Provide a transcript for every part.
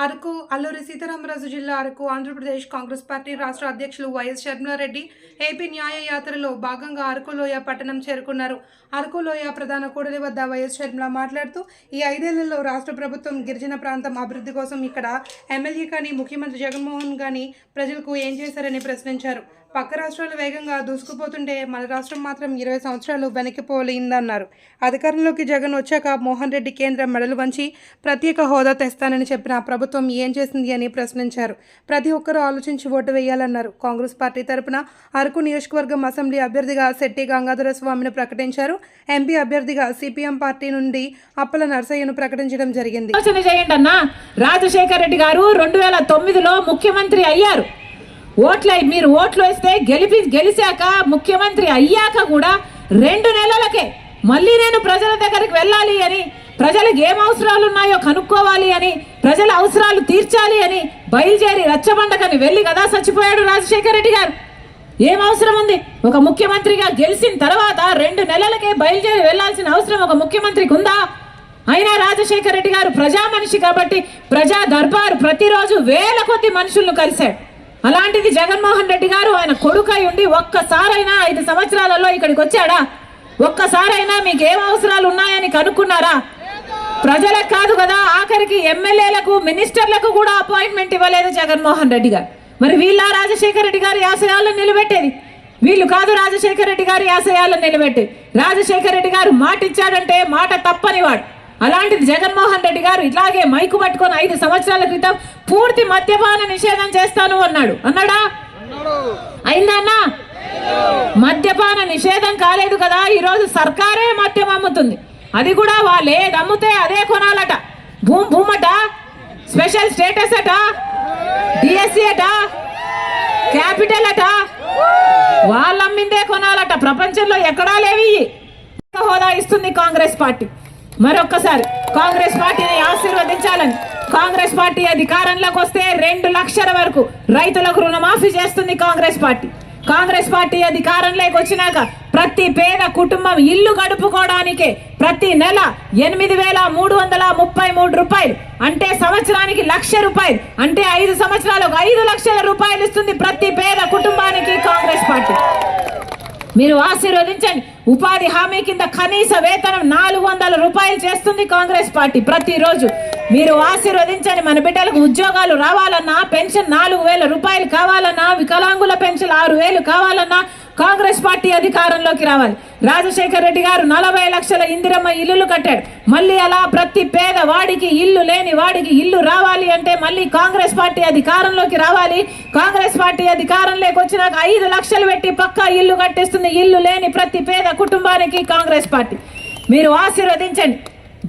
అరకు అల్లూరి సీతారామరాజు జిల్లా అరకు ఆంధ్రప్రదేశ్ కాంగ్రెస్ పార్టీ రాష్ట్ర అధ్యక్షులు వైఎస్ షర్మిలారెడ్డి ఏపీ న్యాయ యాత్రలో భాగంగా అరకులోయ పట్టణం చేరుకున్నారు. అరకులోయ ప్రధాన కూడలి వద్ద వైఎస్ షర్మిల మాట్లాడుతూ ఈ 5 ఏళ్లలో రాష్ట్ర ప్రభుత్వం గిరిజన ప్రాంతం అభివృద్ధి కోసం ఇక్కడ ఎమ్మెల్యే కానీ ముఖ్యమంత్రి జగన్మోహన్ కానీ ప్రజలకు ఏం చేశారని ప్రశ్నించారు. పక్క రాష్ట్రాలు వేగంగా దూసుకుపోతుంటే మన రాష్ట్రం మాత్రం 20 సంవత్సరాలు వెనక్కిపోలేందన్నారు. అధికారంలోకి జగన్ వచ్చాక మోహన్ రెడ్డి కేంద్రం మెడలు వంచి ప్రత్యేక హోదా తెస్తానని చెప్పిన ప్రభుత్వం ఏం చేసింది అని ప్రశ్నించారు. ప్రతి ఒక్కరూ ఆలోచించి ఓటు వేయాలన్నారు. కాంగ్రెస్ పార్టీ తరపున అరకు నియోజకవర్గం అసెంబ్లీ అభ్యర్థిగా శెట్టి గంగాధర స్వామిని ప్రకటించారు. ఎంపీ అభ్యర్థిగా సిపిఎం పార్టీ నుండి అప్పల నర్సయ్యను ప్రకటించడం జరిగింది. రాజశేఖర రెడ్డి గారు 2009లో ముఖ్యమంత్రి అయ్యారు. మీరు ఓట్లు వేస్తే గెలిచాక ముఖ్యమంత్రి అయ్యాక కూడా 2 నెలలకే మళ్ళీ నేను ప్రజల దగ్గరికి వెళ్ళాలి అని, ప్రజలకు ఏం అవసరాలు ఉన్నాయో కనుక్కోవాలి అని, ప్రజల అవసరాలు తీర్చాలి అని బయలుదేరి రచ్చబండకని వెళ్ళి కదా చచ్చిపోయాడు రాజశేఖర రెడ్డి గారు. ఏం అవసరం ఉంది? ఒక ముఖ్యమంత్రిగా గెలిచిన తర్వాత 2 నెలలకే బయలుదేరి వెళ్లాల్సిన అవసరం ఒక ముఖ్యమంత్రికి ఉందా? అయినా రాజశేఖర రెడ్డి గారు ప్రజా మనిషి కాబట్టి ప్రజా దర్బారు ప్రతిరోజు వేల కొద్ది మనుషులను కలిశాడు. అలాంటిది జగన్మోహన్ రెడ్డి గారు ఆయన కొడుకై ఉండి ఒక్కసారైనా 5 సంవత్సరాలలో ఇక్కడికి వచ్చాడా? ఒక్కసారైనా మీకు ఏం అవసరాలు ఉన్నాయని కనుక్కున్నారా? ప్రజలకు కాదు కదా, ఆఖరికి ఎమ్మెల్యేలకు మినిస్టర్లకు కూడా అపాయింట్మెంట్ ఇవ్వలేదు జగన్మోహన్ రెడ్డి గారు. మరి వీళ్ళ రాజశేఖర రెడ్డి గారి ఆశయాలను నిలబెట్టేది? వీళ్ళు కాదు రాజశేఖర రెడ్డి గారి ఆశయాలను నిలబెట్టేది. రాజశేఖర రెడ్డి గారు మాట ఇచ్చాడంటే మాట తప్పనివాడు. అలాంటిది జగన్మోహన్ రెడ్డి గారు ఇలాగే మైకు పట్టుకొని 5 సంవత్సరాల క్రితం పూర్తి మద్యపాన నిషేధం చేస్తాను అన్నాడా? అయిందా అన్నా? మద్యపాన నిషేధం కాలేదు కదా. ఈరోజు సర్కారే మద్యం అమ్ముతుంది. అది కూడా వాళ్ళే అమ్ముతే అదే కొనాలట. భూమట, స్పెషల్ స్టేటస్ అట, డిఎస్సి అట, క్యాపిటల్ అట, వాళ్ళు అమ్మిందే కొనాలట. ప్రపంచంలో ఎక్కడా లేవి. హోదా ఇస్తుంది కాంగ్రెస్ పార్టీ. మరొక్కసారి కాంగ్రెస్ పార్టీని ఆశీర్వదించాలని, కాంగ్రెస్ పార్టీ అధికారంలోకి వస్తే 2 లక్షల వరకు రైతులకు రుణమాఫీ చేస్తుంది కాంగ్రెస్ పార్టీ. కాంగ్రెస్ పార్టీ అధికారంలోకి వచ్చినాక ప్రతి పేద కుటుంబం ఇల్లు గడుపుకోవడానికే ప్రతి నెల 8,333 రూపాయలు, అంటే సంవత్సరానికి 1,00,000 రూపాయలు, అంటే 5 సంవత్సరాలకు 5 లక్షల రూపాయలు ఇస్తుంది ప్రతి పేద కుటుంబానికి కాంగ్రెస్ పార్టీ. మీరు ఆశీర్వదించండి. ఉపాధి హామీ కింద కనీస వేతనం 400 రూపాయలు చేస్తుంది కాంగ్రెస్ పార్టీ ప్రతిరోజు. మీరు ఆశీర్వదించండి. మన బిడ్డలకు ఉద్యోగాలు రావాలన్నా, పెన్షన్ 4,000 రూపాయలు కావాలన్నా, వికలాంగుల పెన్షన్ 6,000 కావాలన్నా కాంగ్రెస్ పార్టీ అధికారంలోకి రావాలి. రాజశేఖర రెడ్డి గారు 40 లక్షల ఇందిరమ్మ ఇల్లులు కట్టాడు. మళ్ళీ అలా ప్రతి పేద వాడికి, ఇల్లు లేని వాడికి ఇల్లు రావాలి అంటే మళ్ళీ కాంగ్రెస్ పార్టీ అధికారంలోకి రావాలి. కాంగ్రెస్ పార్టీ అధికారంలోకి వచ్చినాక 5 లక్షలు పెట్టి పక్కా ఇల్లు కట్టిస్తుంది ఇల్లు లేని ప్రతి పేద కుటుంబానికి కాంగ్రెస్ పార్టీ. మీరు ఆశీర్వదించండి.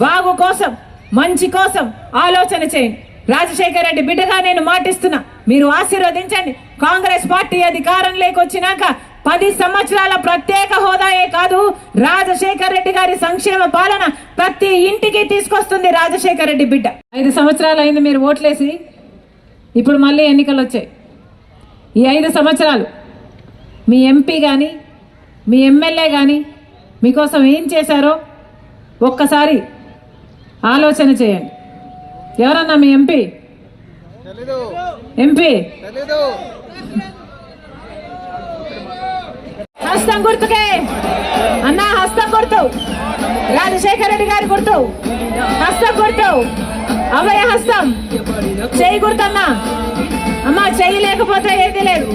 బాగు కోసం, మంచి కోసం ఆలోచన చేయండి. రాజశేఖర రెడ్డి బిడ్డగా నేను మాటిస్తున్నా, మీరు ఆశీర్వదించండి. కాంగ్రెస్ పార్టీ అధికారంలోకి వచ్చినాక 10 సంవత్సరాల ప్రత్యేక హోదాయే కాదు, రాజశేఖర రెడ్డి గారి సంక్షేమ పాలన ప్రతి ఇంటికి తీసుకొస్తుంది రాజశేఖర రెడ్డి బిడ్డ. 5 సంవత్సరాలు అయింది మీరు ఓట్లేసి, ఇప్పుడు మళ్ళీ ఎన్నికలు వచ్చాయి. ఈ 5 సంవత్సరాలు మీ ఎంపీ కానీ, మీ ఎమ్మెల్యే కానీ మీకోసం ఏం చేశారో ఒక్కసారి ఆలోచన చేయండి. ఎవరన్నా మీ ఎంపీ హస్తం గుర్తుకే అన్నా, హస్తం గుర్తు రాజశేఖర రెడ్డి గారి గుర్తు, హస్తం గుర్తు, అభయ హస్తం, చెయ్యి గుర్తన్నా. అమ్మా చెయ్యి లేకపోతే ఏది లేదు.